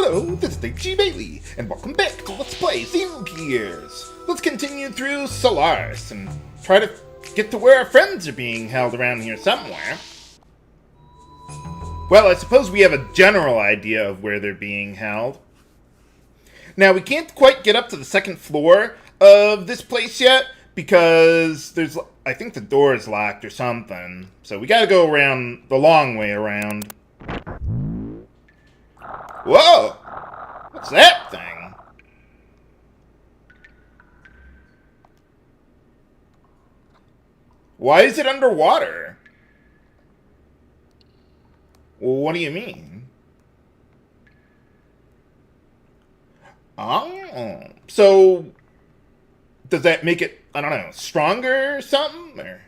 Hello, this is Elly, and welcome back to Let's Play Xenogears. Let's continue through Solaris and try to get to where our friends are being held around here somewhere. Well, I suppose we have a general idea of where they're being held. Now, we can't quite get up to the second floor of this place yet, because I think the door is locked or something. So we gotta go around the long way around. Whoa! What's that thing? Why is it underwater? Well, what do you mean? Oh, so does that make it, I don't know, stronger or something? Or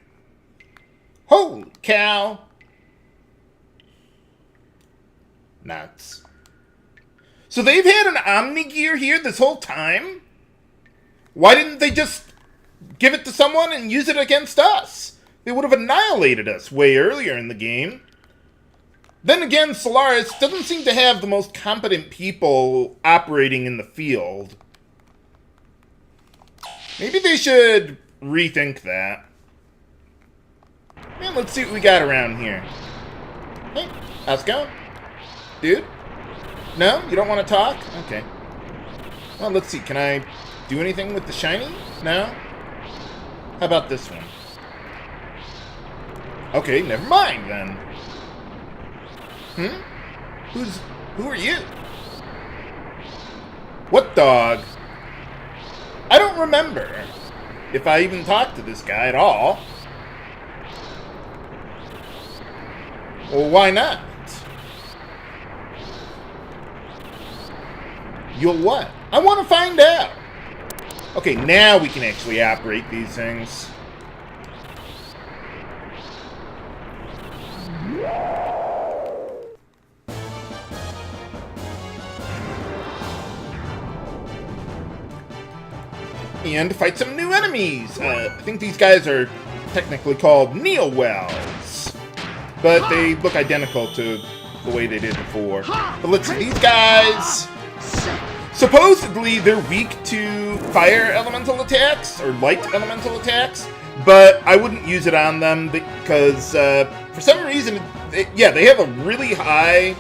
holy cow! Nuts. So they've had an Omni-Gear here this whole time? Why didn't they just give it to someone and use it against us? They would have annihilated us way earlier in the game. Then again, Solaris doesn't seem to have the most competent people operating in the field. Maybe they should rethink that. Man, let's see what we got around here. Hey, how's it going? Dude? No? You don't want to talk? Okay. Well, let's see. Can I do anything with the shiny? No? How about this one? Okay, never mind then. Who are you? What dog? I don't remember if I even talked to this guy at all. Well, why not? You'll what? I want to find out. Okay, now we can actually operate these things. And fight some new enemies. I think these guys are technically called Neo-Wells, but they look identical to the way they did before. But let's see, these guys, supposedly they're weak to fire elemental attacks or light elemental attacks, but I wouldn't use it on them because for some reason, they have a really high,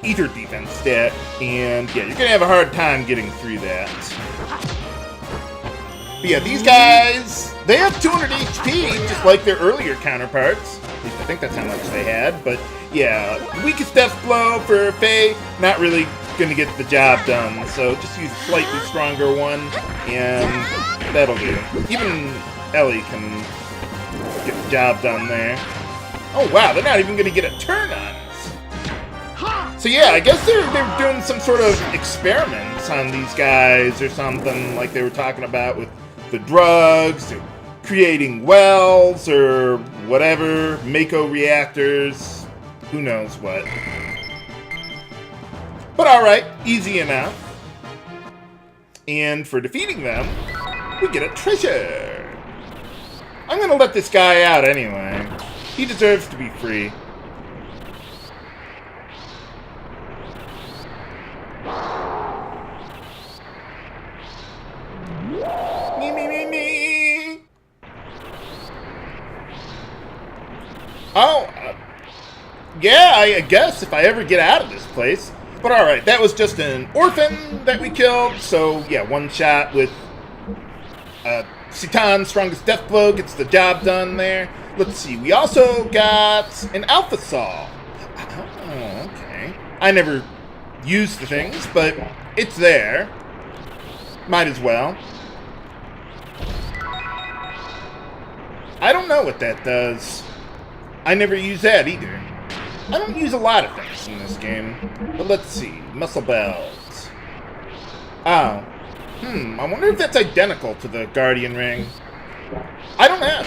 ether defense stat, and yeah, you're gonna have a hard time getting through that. But yeah, these guys, they have 200 HP, just like their earlier counterparts. At least I think that's how much they had, but yeah, weakest death blow for Faye, not really gonna get the job done, so just use a slightly stronger one, and that'll do. Even Elly can get the job done there. Oh wow, they're not even gonna get a turn on us. So yeah, I guess they're doing some sort of experiments on these guys or something, like they were talking about with the drugs, or creating wells, or whatever, Mako reactors, who knows what. But alright, easy enough. And for defeating them, we get a treasure. I'm gonna let this guy out anyway. He deserves to be free. Me. Oh, yeah, I guess if I ever get out of this place. But alright, that was just an orphan that we killed, so yeah, one shot with Citan, strongest death blow, gets the job done there. Let's see, we also got an Alpha Saw. Oh, okay. I never used the things, but it's there. Might as well. I don't know what that does. I never use that either. I don't use a lot of things in this game. But let's see. Muscle bells. Oh. I wonder if that's identical to the Guardian Ring. I don't know.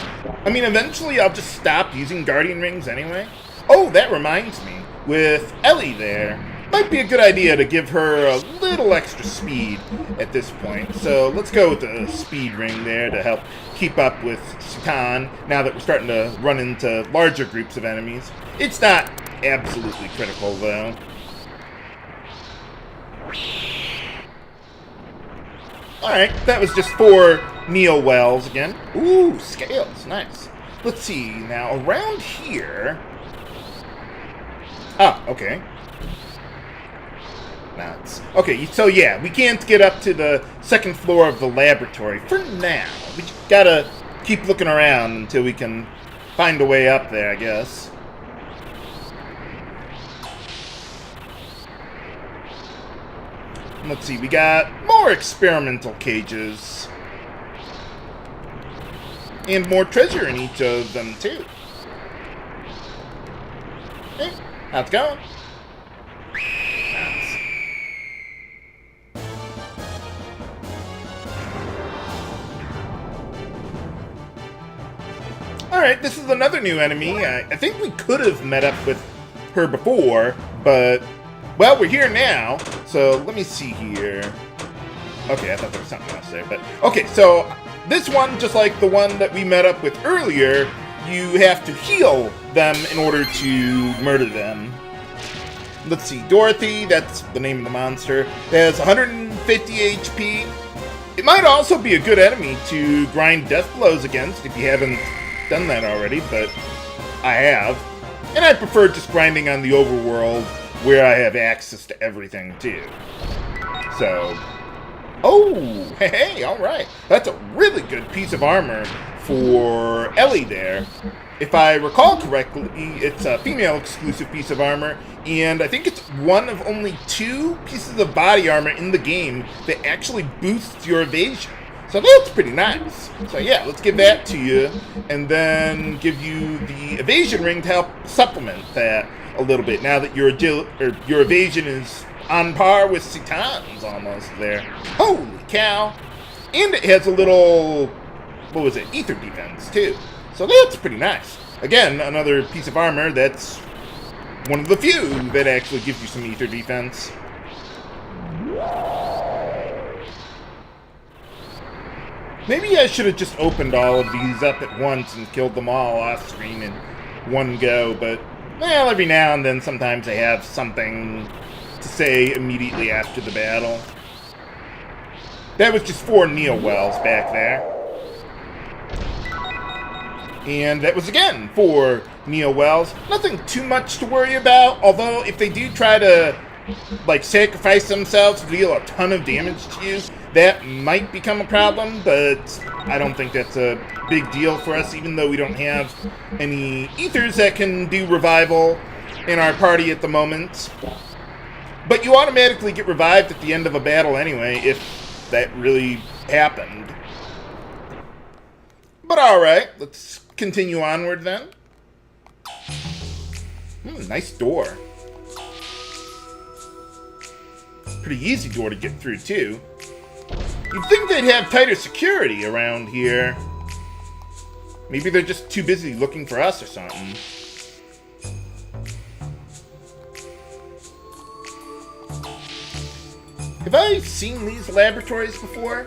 I mean, eventually I'll just stop using Guardian Rings anyway. Oh, that reminds me. With Elly there, might be a good idea to give her a little extra speed at this point. So let's go with the speed ring there to help keep up with Citan now that we're starting to run into larger groups of enemies. It's not absolutely critical though. Alright, that was just 4 Neo Wells again. Ooh, scales, nice. Let's see, now around here... Ah, okay. Nuts. Okay, so yeah, we can't get up to the 2nd floor of the laboratory for now. We just gotta keep looking around until we can find a way up there, I guess. Let's see, we got more experimental cages. And more treasure in each of them, too. Hey, how's it going? Nice. Alright, this is another new enemy. I think we could have met up with her before, but... Well, we're here now, so let me see here. Okay, I thought there was something else there, but... Okay, so this one, just like the one that we met up with earlier, you have to heal them in order to murder them. Let's see, Dorothy, that's the name of the monster, has 150 HP. It might also be a good enemy to grind death blows against if you haven't done that already, but I have. And I prefer just grinding on the overworld, where I have access to everything, too. So... Oh! Hey, alright. That's a really good piece of armor for Elly there. If I recall correctly, it's a female-exclusive piece of armor, and I think it's one of only 2 pieces of body armor in the game that actually boosts your evasion. So that's pretty nice. So yeah, let's give that to you, and then give you the evasion ring to help supplement that a little bit, now that your evasion is on par with Citan's almost there. Holy cow! And it has a little, what was it, ether defense too. So that's pretty nice. Again, another piece of armor that's one of the few that actually gives you some ether defense. Maybe I should have just opened all of these up at once and killed them all off screen in one go, but well, every now and then sometimes I have something to say immediately after the battle. That was just 4 Neo Wells back there. And that was again 4 Neo Wells. Nothing too much to worry about, although if they do try to like sacrifice themselves to deal a ton of damage to you, that might become a problem, but I don't think that's a big deal for us, even though we don't have any ethers that can do revival in our party at the moment. But you automatically get revived at the end of a battle anyway, if that really happened. But alright, let's continue onward then. Nice door. Pretty easy door to get through, too. You'd think they'd have tighter security around here. Maybe they're just too busy looking for us or something. Have I seen these laboratories before?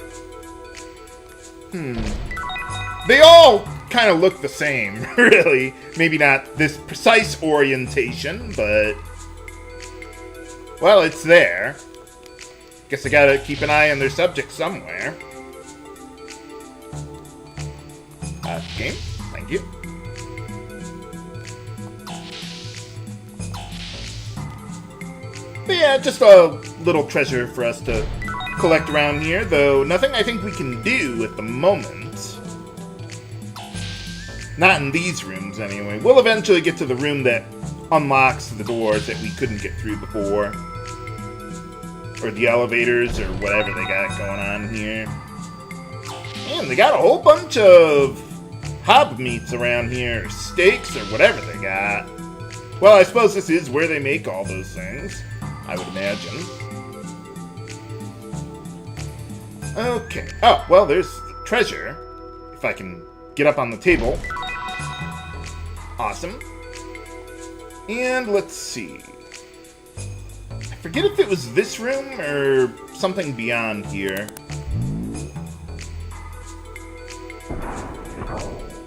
They all kind of look the same, really. Maybe not this precise orientation, but... well, it's there. Guess I gotta keep an eye on their subject somewhere. Game, thank you. But yeah, just a little treasure for us to collect around here, though nothing I think we can do at the moment. Not in these rooms, anyway. We'll eventually get to the room that unlocks the doors that we couldn't get through before. Or the elevators, or whatever they got going on here. Man, they got a whole bunch of hob meats around here, or steaks, or whatever they got. Well, I suppose this is where they make all those things, I would imagine. Okay. Oh, well, there's the treasure. If I can get up on the table. Awesome. And let's see. I forget if it was this room or something beyond here.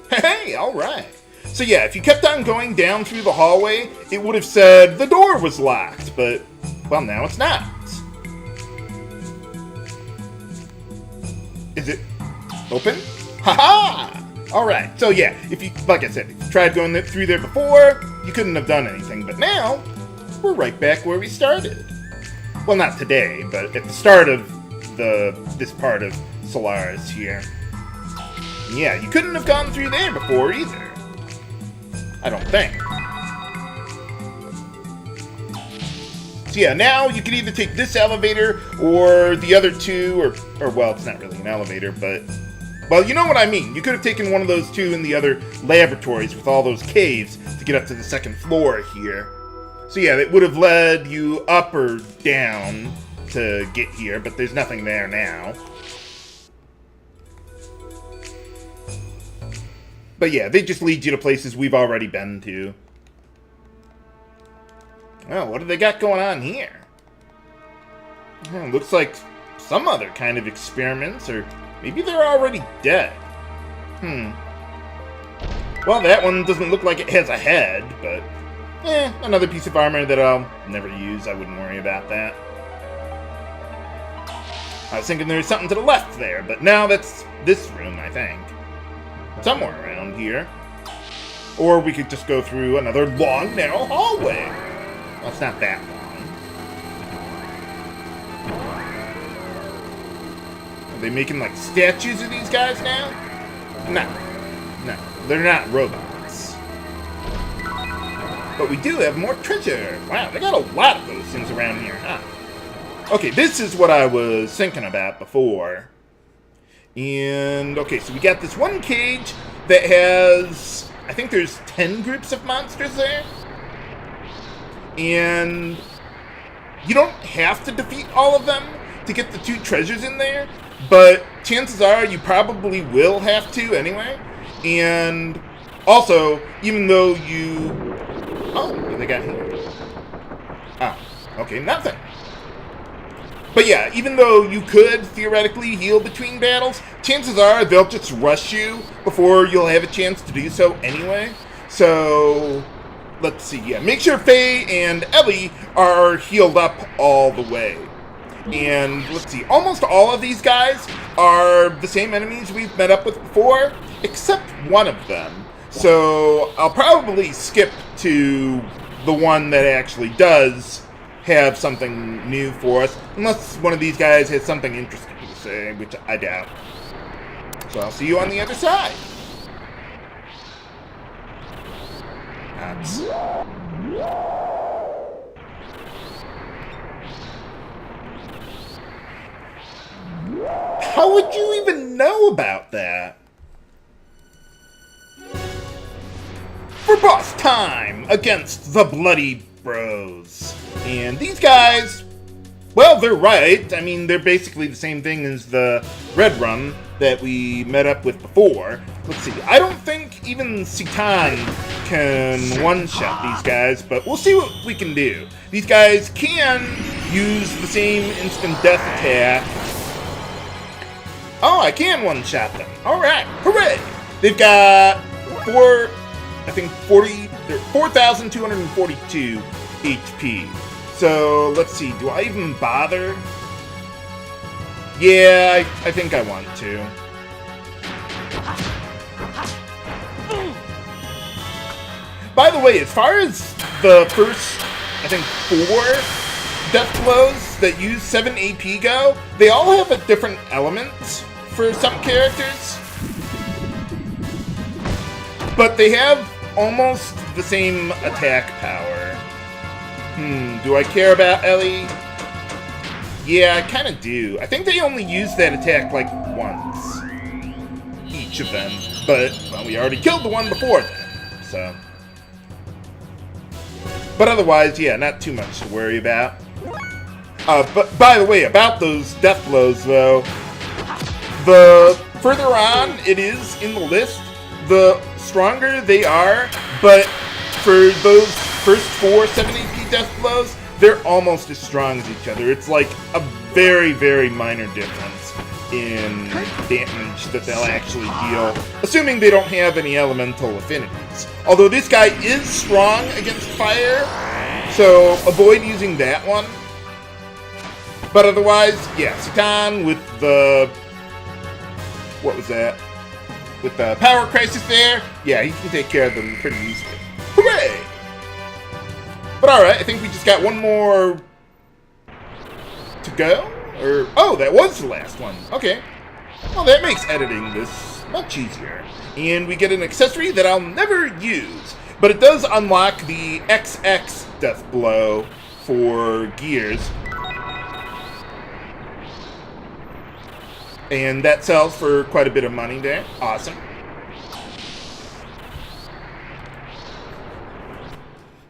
Hey, alright. So yeah, if you kept on going down through the hallway, it would have said the door was locked, but, well, now it's not. Open? Haha! Alright, so yeah, if you, like I said, if you tried going through there before, you couldn't have done anything, but now, we're right back where we started. Well, not today, but at the start of this part of Solaris here. And yeah, you couldn't have gone through there before either. I don't think. So yeah, now you can either take this elevator or the other two, or well, it's not really an elevator, but, well, you know what I mean. You could have taken one of those two in the other laboratories with all those caves to get up to the second floor here. So yeah, it would have led you up or down to get here, but there's nothing there now. But yeah, they just lead you to places we've already been to. Well, what do they got going on here? Looks like some other kind of experiments, or maybe they're already dead. Well, that one doesn't look like it has a head, but another piece of armor that I'll never use. I wouldn't worry about that. I was thinking there was something to the left there, but now that's this room, I think. Somewhere around here. Or we could just go through another long, narrow hallway. Well, it's not that long. Are they making, like, statues of these guys now? No, they're not robots. But we do have more treasure. Wow, they got a lot of those things around here, huh? Okay, this is what I was thinking about before. And, okay, so we got this one cage that has, I think there's 10 groups of monsters there. And you don't have to defeat all of them to get the 2 treasures in there, but chances are you probably will have to anyway. And also, even though you... Oh, what do they got here? Ah, okay, nothing. But yeah, even though you could theoretically heal between battles, chances are they'll just rush you before you'll have a chance to do so anyway. So, let's see, yeah, make sure Faye and Elly are healed up all the way. And let's see, almost all of these guys are the same enemies we've met up with before, except one of them. So I'll probably skip to the one that actually does have something new for us, unless one of these guys has something interesting to say, which I doubt. So I'll see you on the other side. That's... How would you even know about that? For boss time against the Bloody Bros. And these guys, well, they're right. I mean, they're basically the same thing as the Red Run that we met up with before. Let's see, I don't think even Citan can one-shot these guys, but we'll see what we can do. These guys can use the same instant death attack. Oh, I can one-shot them. Alright, hooray! They've got 4,242 HP. So, let's see, do I even bother? Yeah, I think I want to. By the way, as far as the first, I think, 4 death blows that use 7 AP go, they all have a different element for some characters. But they have almost the same attack power. Do I care about Elly? Yeah, I kind of do. I think they only use that attack like once. Each of them. But, well, we already killed the one before then, so. But otherwise, yeah, not too much to worry about. But, by the way, about those death blows, though, the further on it is in the list, the stronger they are, but for those first 4 7 AP death blows, they're almost as strong as each other. It's like a very, very minor difference in damage that they'll actually deal, assuming they don't have any elemental affinities. Although this guy is strong against fire, so avoid using that one. But otherwise, yeah, Citan with the what was that? With the power crisis there, yeah, he can take care of them pretty easily. Hooray! But alright, I think we just got one more to go? Or, oh, that was the last one. Okay. Well, that makes editing this much easier. And we get an accessory that I'll never use, but it does unlock the XX Death Blow for Gears. And that sells for quite a bit of money there. Awesome.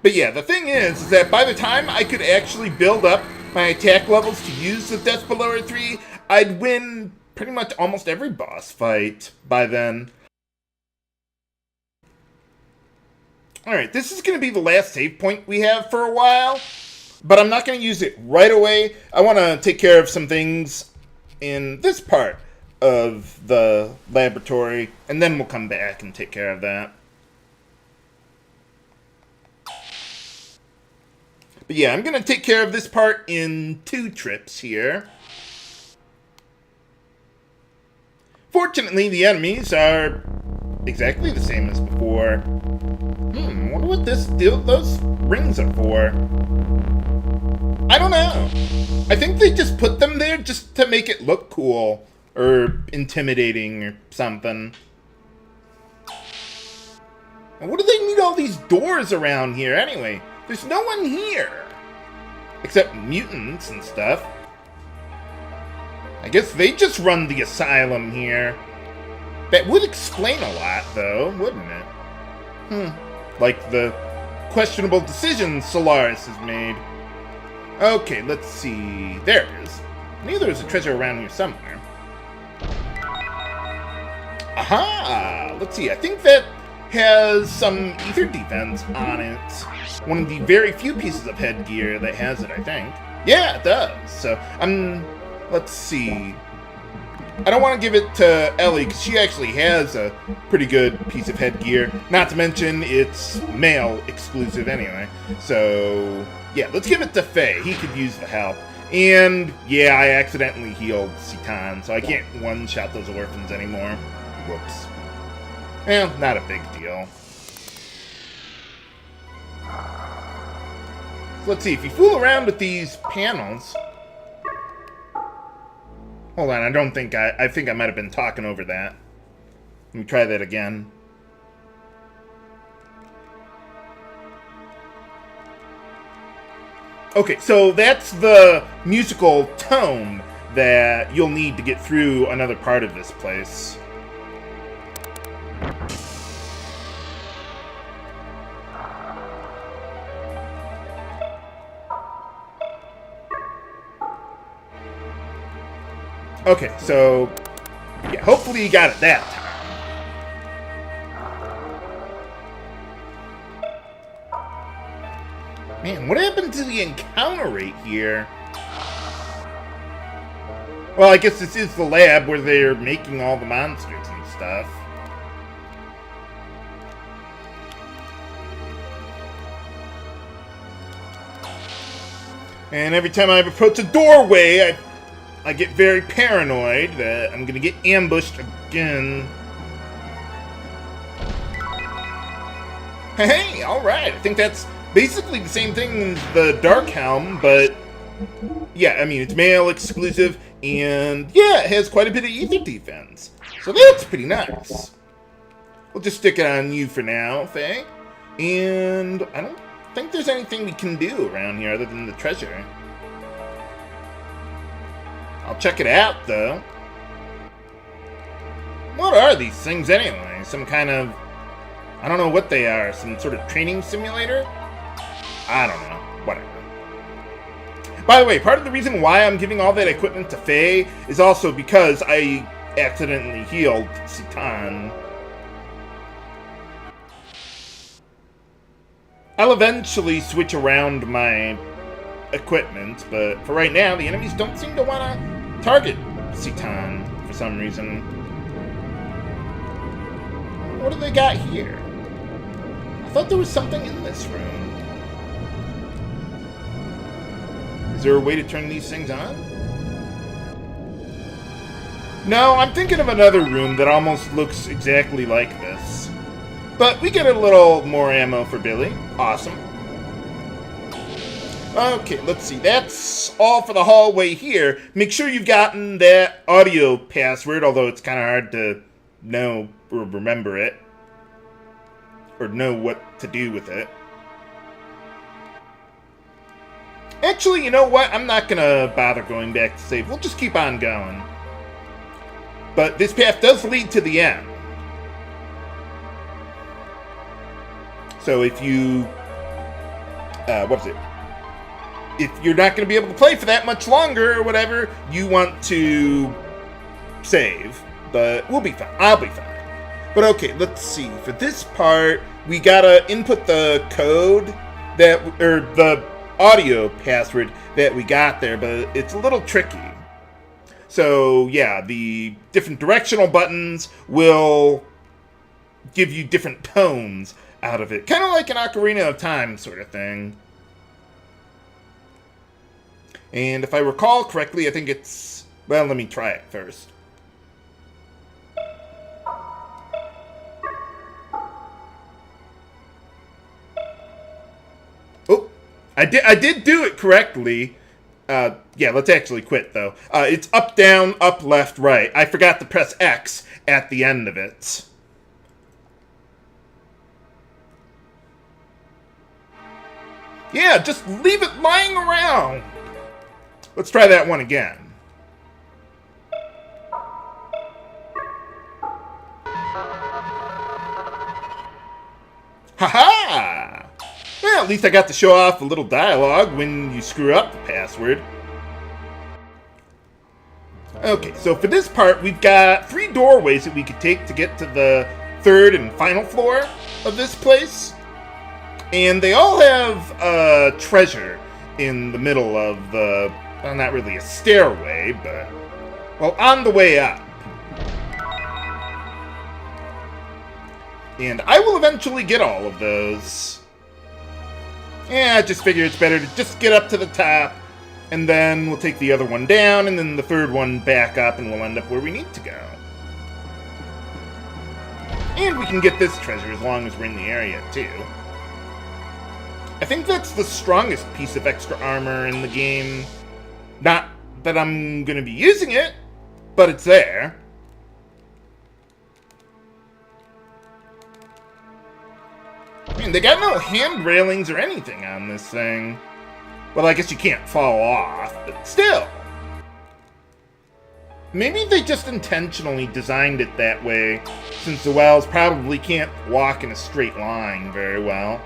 But yeah, the thing is that by the time I could actually build up my attack levels to use the Death Blower 3, I'd win pretty much almost every boss fight by then. Alright, this is going to be the last save point we have for a while, but I'm not going to use it right away. I want to take care of some things in this part of the laboratory, and then we'll come back and take care of that. But yeah, I'm going to take care of this part in 2 trips here. Fortunately, the enemies are exactly the same as before. I wonder what those rings are for. I don't know. I think they just put them there just to make it look cool or intimidating or something. And what do they need all these doors around here anyway? There's no one here. Except mutants and stuff. I guess they just run the asylum here. That would explain a lot, though, wouldn't it? Like the questionable decisions Solaris has made. Okay, let's see. There it is. I knew there was a treasure around here somewhere. Aha! Let's see. I think that has some ether defense on it. One of the very few pieces of headgear that has it, I think. Yeah, it does. So, let's see. I don't want to give it to Elly, because she actually has a pretty good piece of headgear. Not to mention, it's male exclusive anyway. So, yeah, let's give it to Faye. He could use the help. And, yeah, I accidentally healed Citan, so I can't one-shot those orphans anymore. Whoops. Well, not a big deal. So let's see, if you fool around with these panels... Hold on, I think I might have been talking over that. Let me try that again. Okay, so that's the musical tone that you'll need to get through another part of this place. Okay, so, yeah, hopefully you got it that time. Man, what happened to the encounter rate here? Well, I guess this is the lab where they're making all the monsters and stuff. And every time I approach a doorway, I get very paranoid that I'm gonna get ambushed again. Hey, alright, I think that's basically the same thing as the Dark Helm, but yeah, I mean, it's male exclusive, and yeah, it has quite a bit of ether defense. So that's pretty nice. We'll just stick it on you for now, Faye. And I don't think there's anything we can do around here other than the treasure. I'll check it out, though. What are these things anyway? Some kind of... I don't know what they are. Some sort of training simulator? I don't know. Whatever. By the way, part of the reason why I'm giving all that equipment to Faye is also because I accidentally healed Citan. I'll eventually switch around my equipment, but for right now, the enemies don't seem to want to target Citan for some reason. What do they got here? I thought there was something in this room. Is there a way to turn these things on? No, I'm thinking of another room that almost looks exactly like this. But we get a little more ammo for Billy. Awesome. Okay, let's see. That's all for the hallway here. Make sure you've gotten that audio password, although it's kind of hard to know or remember it. Or know what to do with it. Actually, you know what? I'm not going to bother going back to save. We'll just keep on going. But this path does lead to the end. So if you... what is it? If you're not going to be able to play for that much longer or whatever, you want to save. But we'll be fine. I'll be fine. But okay, let's see. For this part, we gotta input the code that, or the audio password that we got there, but it's a little tricky. So yeah, the different directional buttons will give you different tones out of it. Kind of like an Ocarina of Time sort of thing. And if I recall correctly, I think it's... Well, let me try it first. Oh, I did do it correctly. Yeah, let's actually quit, though. It's up, down, up, left, right. I forgot to press X at the end of it. Yeah, just leave it lying around. Let's try that one again. Haha! Well, at least I got to show off a little dialogue when you screw up the password. Okay, so for this part, we've got 3 doorways that we could take to get to the 3rd and final floor of this place. And they all have a treasure in the middle of the... Well, not really a stairway, but... Well, on the way up. And I will eventually get all of those. Yeah, I just figure it's better to just get up to the top, and then we'll take the other one down, and then the 3rd one back up, and we'll end up where we need to go. And we can get this treasure as long as we're in the area, too. I think that's the strongest piece of extra armor in the game. Not that I'm going to be using it, but it's there. Man, they got no hand railings or anything on this thing. Well, I guess you can't fall off, but still. Maybe they just intentionally designed it that way, since the Wells probably can't walk in a straight line very well.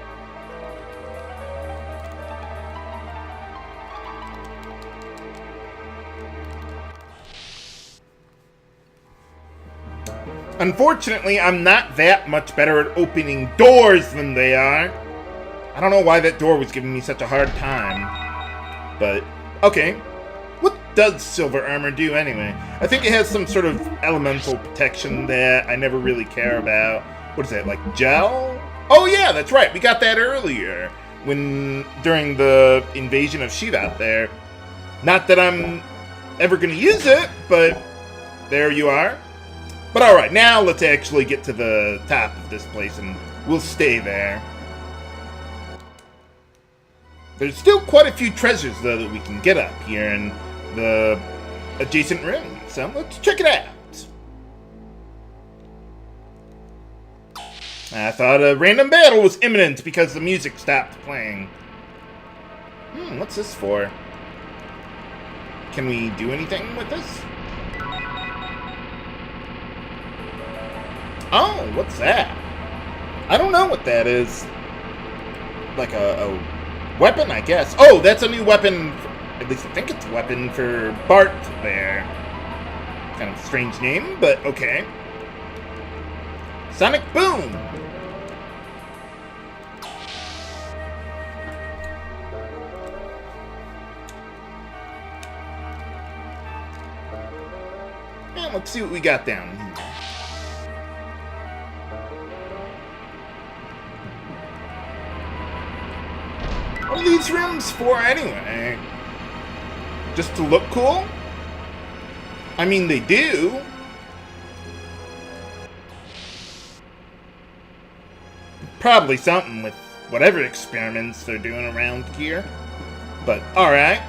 Unfortunately, I'm not that much better at opening doors than they are. I don't know why that door was giving me such a hard time. But, okay. What does silver armor do anyway? I think it has some sort of elemental protection that I never really care about. What is that, like gel? Oh yeah, that's right. We got that earlier. During the invasion of Citan there. Not that I'm ever going to use it, but there you are. But alright, now let's actually get to the top of this place, and we'll stay there. There's still quite a few treasures, though, that we can get up here in the adjacent room, so let's check it out. I thought a random battle was imminent because the music stopped playing. What's this for? Can we do anything with this? Oh, what's that? I don't know what that is. Like a weapon, I guess. Oh, that's a new weapon. At least I think it's a weapon for Bart there. Kind of a strange name, but okay. Sonic Boom! And let's see what we got down here. What are these rooms for anyway? Just to look cool? I mean, they do. Probably something with whatever experiments they're doing around here. But, alright.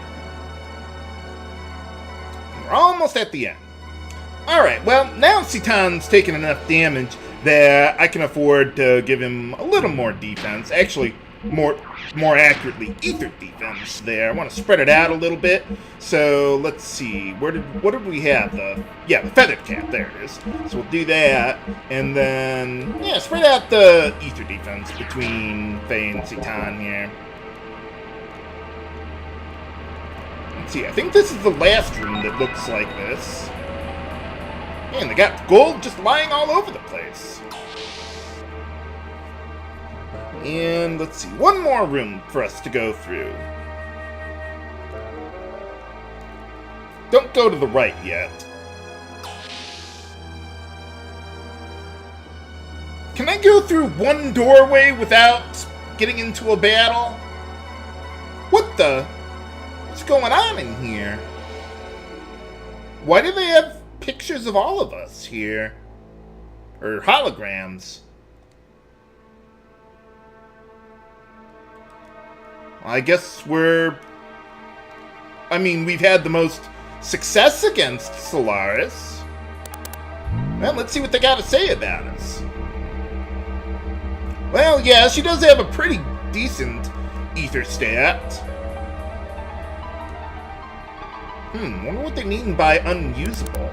We're almost at the end. Alright, well, now Citan's taken enough damage that I can afford to give him a little more defense. Actually, more accurately, ether defense there. I want to spread it out a little bit. So, let's see. What did we have? The feathered cap. There it is. So we'll do that. And then, yeah, spread out the ether defense between Faye and Citan here. Let's see. I think this is the last room that looks like this. Man, they got gold just lying all over the place. And let's see, one more room for us to go through. Don't go to the right yet. Can I go through one doorway without getting into a battle? What's going on in here? Why do they have pictures of all of us here? Or holograms? I guess we've had the most success against Solaris. Well, let's see what they got to say about us. Well, yeah, she does have a pretty decent ether stat. Wonder what they mean by unusable.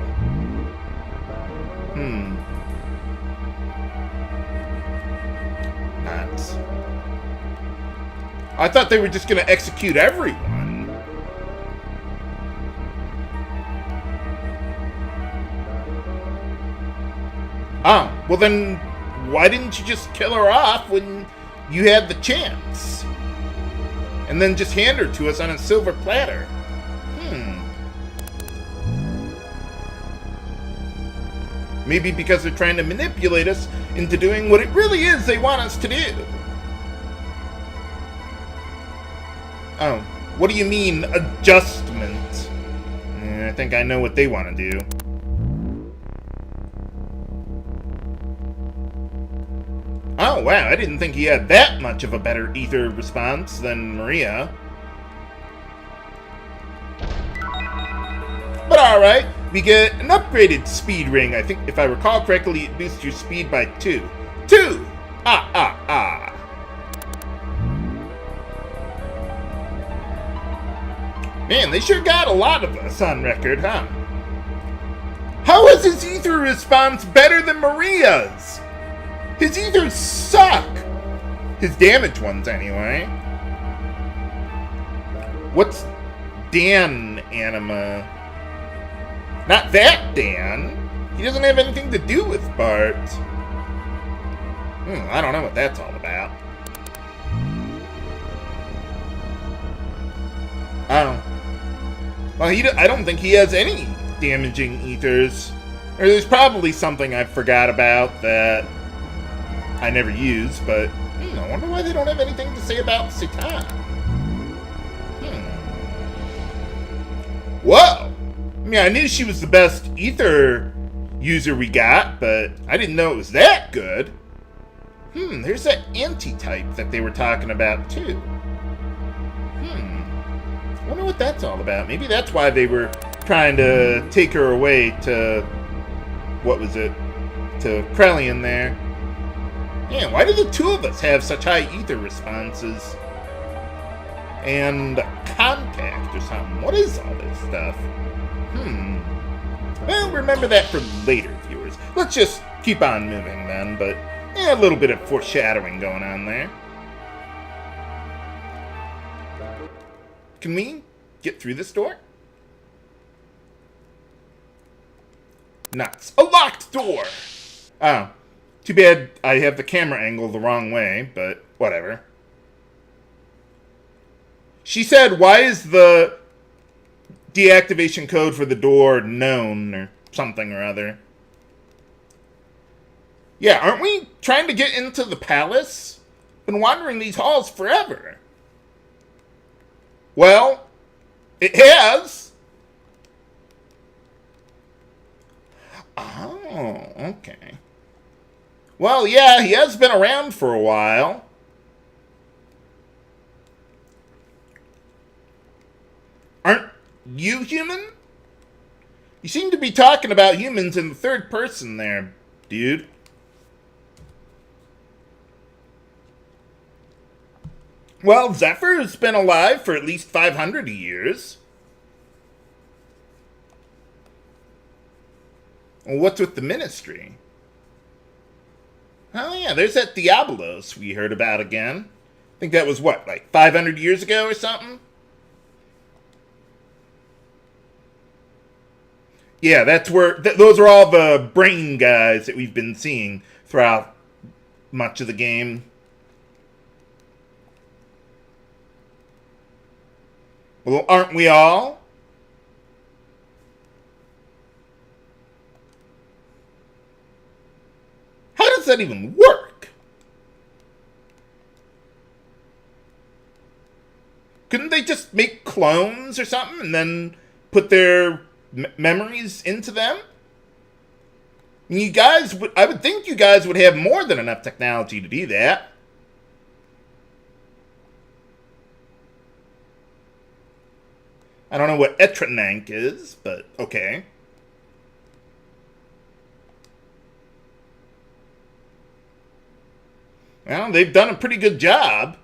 Nuts. I thought they were just going to execute everyone. Oh, well then, why didn't you just kill her off when you had the chance? And then just hand her to us on a silver platter? Maybe because they're trying to manipulate us into doing what it really is they want us to do. Oh, what do you mean, adjustment? I think I know what they want to do. Oh, wow, I didn't think he had that much of a better ether response than Maria. But alright, we get an upgraded speed ring. I think, if I recall correctly, it boosts your speed by 2. 2! Man, they sure got a lot of us on record, huh? How is his ether response better than Maria's? His ethers suck! His damage ones, anyway. What's Dan Anima? Not that Dan! He doesn't have anything to do with Bart. I don't know what that's all about. Oh. Well, I don't think he has any damaging ethers. Or there's probably something I forgot about that I never use, but I wonder why they don't have anything to say about Citan. Whoa! I mean, I knew she was the best ether user we got, but I didn't know it was that good. There's that anti-type that they were talking about, too. I wonder what that's all about. Maybe that's why they were trying to take her away to... what was it? To Krellian there. Yeah, why do the two of us have such high ether responses? And contact or something. What is all this stuff? Well, remember that for later, viewers. Let's just keep on moving then, but a little bit of foreshadowing going on there. Can we get through this door? Nuts. A locked door! Oh. Too bad I have the camera angle the wrong way, but whatever. She said, why is the deactivation code for the door known, or something or other? Yeah, aren't we trying to get into the palace? Been wandering these halls forever. Well, it has. okay. Well, yeah, he has been around for a while. Aren't you human? You seem to be talking about humans in the third person there, dude. Well, Zephyr's been alive for at least 500 years. Well, what's with the ministry? Oh yeah, there's that Diabolos we heard about again. I think that was what, like 500 years ago or something? Yeah, that's where... those are all the brain guys that we've been seeing throughout much of the game. Well, aren't we all? How does that even work? Couldn't they just make clones or something and then put their memories into them? You guys would... I would think you guys would have more than enough technology to do that. I don't know what EtherStoneLg is, but okay. Well, they've done a pretty good job.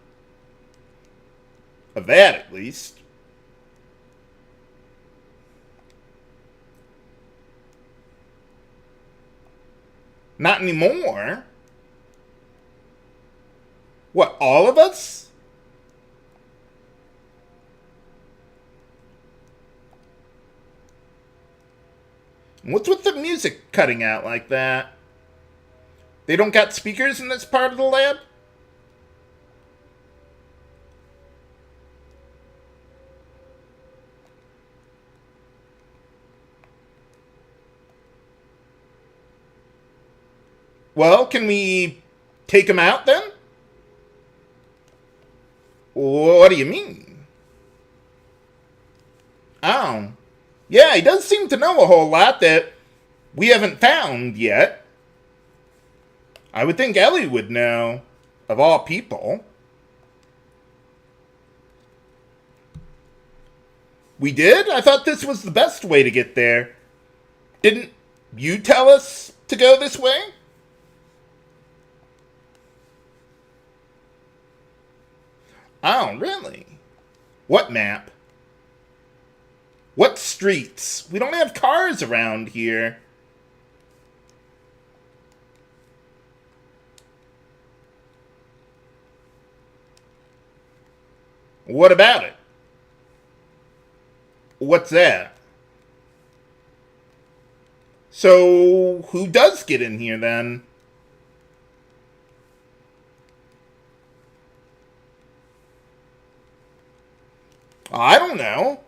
Of that, at least. Not anymore. What, all of us? What's with the music cutting out like that? They don't got speakers in this part of the lab? Well, can we take him out then? What do you mean? Oh. Yeah, he does seem to know a whole lot that we haven't found yet. I would think Elly would know, of all people. We did? I thought this was the best way to get there. Didn't you tell us to go this way? Oh, really? What map? What streets? We don't have cars around here. What about it? What's that? So, who does get in here then? I don't know.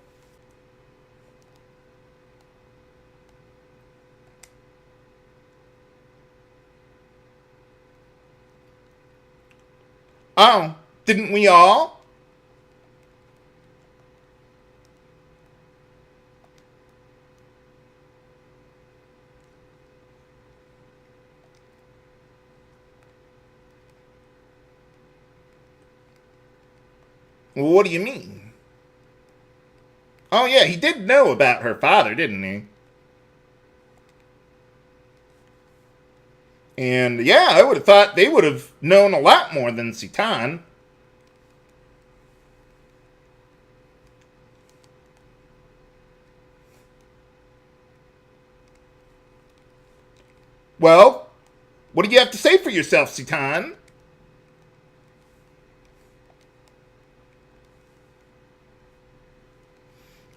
Oh, didn't we all? What do you mean? Oh yeah, he did know about her father, didn't he? And yeah, I would have thought they would have known a lot more than Citan. Well, what do you have to say for yourself, Citan?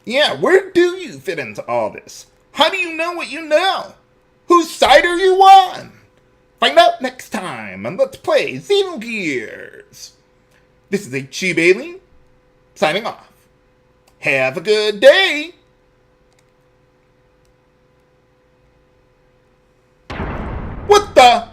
Yeah, where do you fit into all this? How do you know what you know? Whose side are you on? Find out next time on Let's Play Xenogears. This is Elly, signing off. Have a good day! What the?